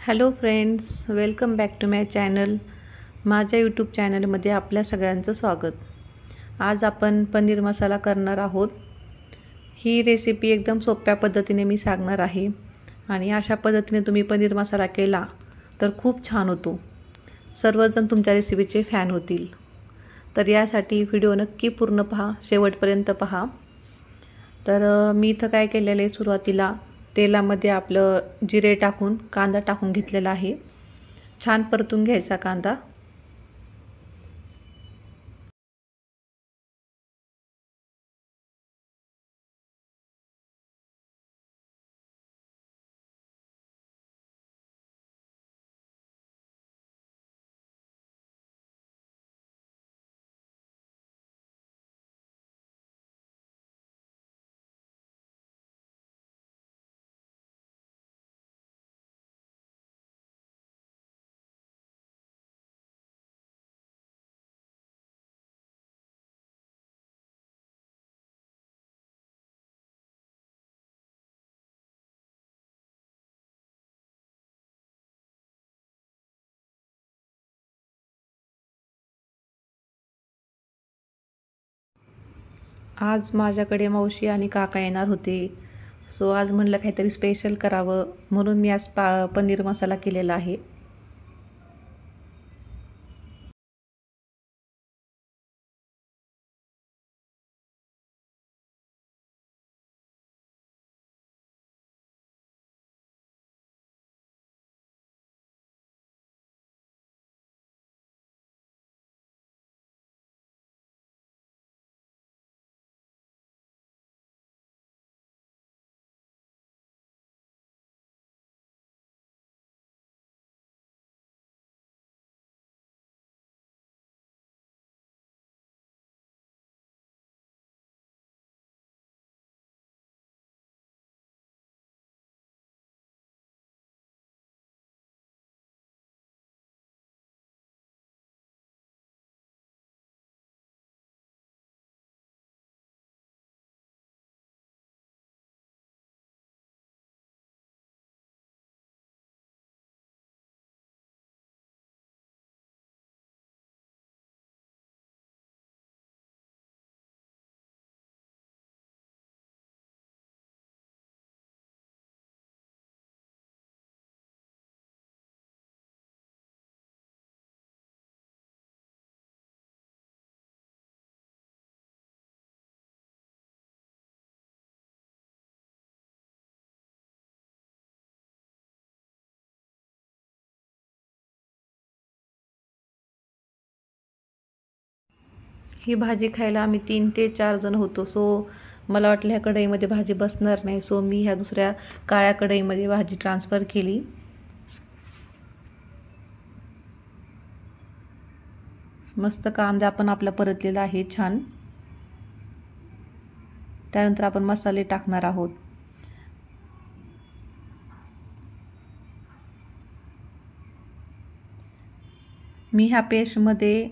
Hello friends, welcome back to my channel. माझ्या YouTube चॅनलमध्ये आपल्या सगळ्यांचं स्वागत. आज आपण पनीर मसाला करणार आहोत. ही रेसिपी एकदम सोप्या पद्धतीने मी सांगणार आहे आणि अशा पद्धतीने तुम्ही पनीर मसाला केला तर खूप छान होतो. सर्वजण तुमच्या रेसिपीचे फॅन होतील. तर यासाठी व्हिडिओ नक्की पूर्ण पहा, शेवटपर्यंत पहा. तर मी इथं काय केलेलं आहे, सुरुवातीला तेलामध्ये आपलं जिरे टाकून कांदा टाकून घेतलेला आहे. छान परतून घ्यायचा कांदा. आज माझ्याकडे मावशी आणि काका येणार होते. सो आज म्हणलं काहीतरी स्पेशल करावं, म्हणून मी आज पनीर मसाला केलेला आहे. ही भाजी खायला आम्ही 3 ते 4 जण होतो. सो मला वाटलं ह्या कढईमध्ये भाजी बसणार नाही. सो मी ह्या दुसऱ्या काळ्या कढईमध्ये भाजी ट्रान्सफर केली. मस्त कांदा पण आपला परतलेला आहे छान. त्यानंतर आपण मसाले टाकणार आहोत. मी ह्या पेस्टमध्ये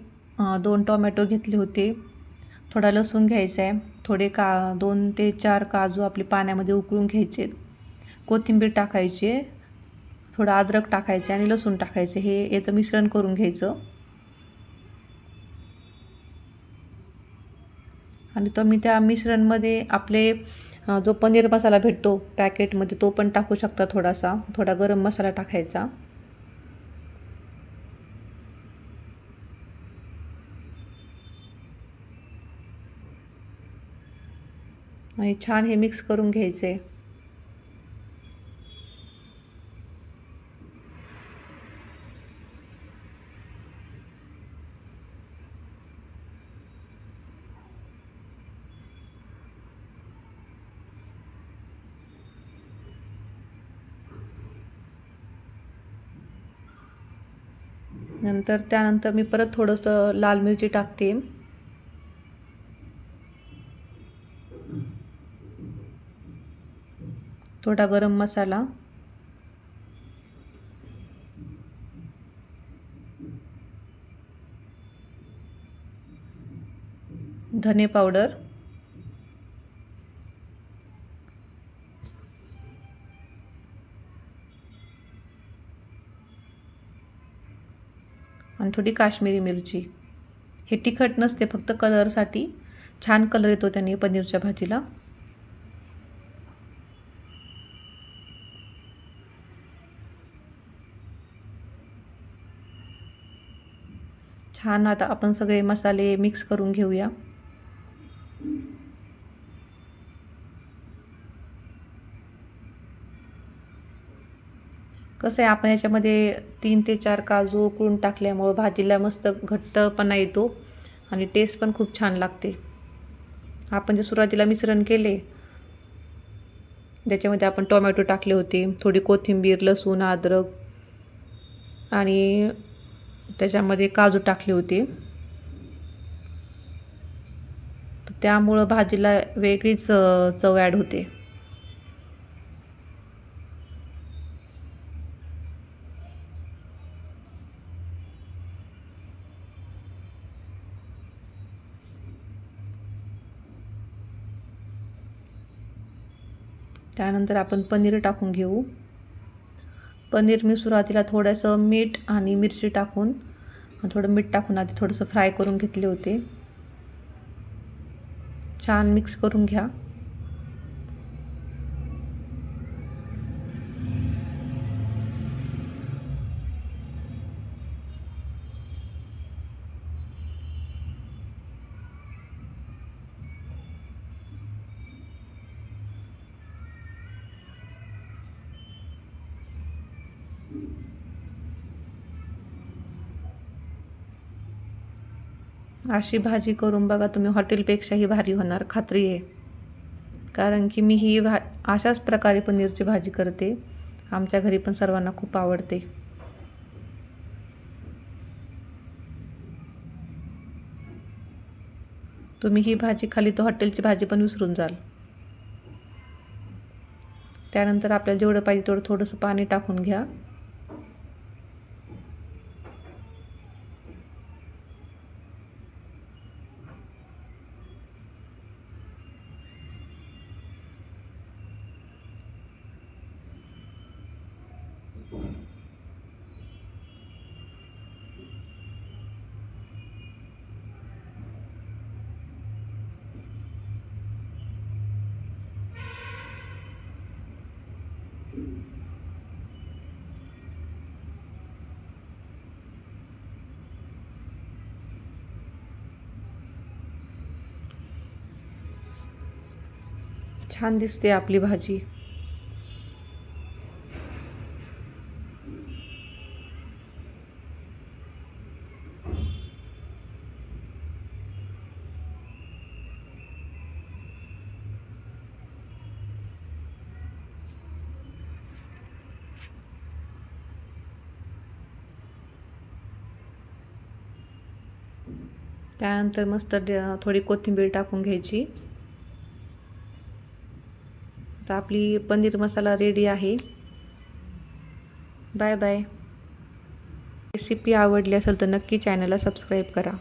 2 टोमॅटो घेतले होते. थोडा लसूण घ्यायचा आहे. थोडे 2 ते 4 काजू आपले पाण्यामध्ये उकळून घ्यायचे. कोथिंबीर टाकायची, थोडं अद्रक टाकायचे आणि लसूण टाकायचे. हे याचं मिश्रण करून घ्यायचं. आणि तुम्ही त्या मिश्रणमध्ये आपले जो पनीर मसाला भेटतो पॅकेटमध्ये तो पण टाकू शकता. थोडा गरम मसाला टाकायचा. आणि छान हे मिक्स करून घ्यायचे. त्यानंतर मी परत थोडंसं लाल मिरची टाकते. थोडा गरम मसाला, धने पावडर, आणि थोडी काश्मीरी मिरची. हे तिखट नसते, फक्त कलरसाठी. छान कलर येतो त्याने पनीरच्या भाजीला. छान आता आपण सगळे मसाले मिक्स करून घेऊया. कसं आहे, आपण याच्यामध्ये 3 ते 4 काजू उकळून टाकल्यामुळं भाजीला मस्त घट्टपणा येतो आणि टेस्ट पण खूप छान लागते. आपण जे सुरुवातीला मिश्रण केले त्याच्यामध्ये आपण टोमॅटो टाकले होते, थोडी कोथिंबीर, लसूण, अद्रक आणि त्याच्यामध्ये काजू टाकले होते. तर त्यामुळं भाजीला वेगळीच चव ॲड होते. त्यानंतर आपण पनीर टाकून घेऊ. पनीर मी सुरुवातीला थोडंसं मीठ आणि मिरची टाकून, थोडं मीठ टाकून आधी थोडंसं फ्राय करून घेतले होते. छान मिक्स करून घ्या. अशी भाजी करून बघा तुम्ही, हॉटेलपेक्षाही भारी होणार, खात्री आहे. कारण की मी ही अशाच प्रकारे पनीरची भाजी करते. आमच्या घरी पण सर्वांना खूप आवडते. तुम्ही ही भाजी खाली तर हॉटेलची भाजी पण विसरून जाल. त्यानंतर आपल्याला जेवढं पाहिजे तेवढं थोडंसं पाणी टाकून घ्या. छान दिसते आपली भाजी. त्यानंतर मस्त थोडी कोथिंबीर टाकून घ्यायची. तर आपली पनीर मसाला रेडी आहे. Bye bye. रेसिपी आवडली असेल तर नक्की चॅनलला सबस्क्राईब करा.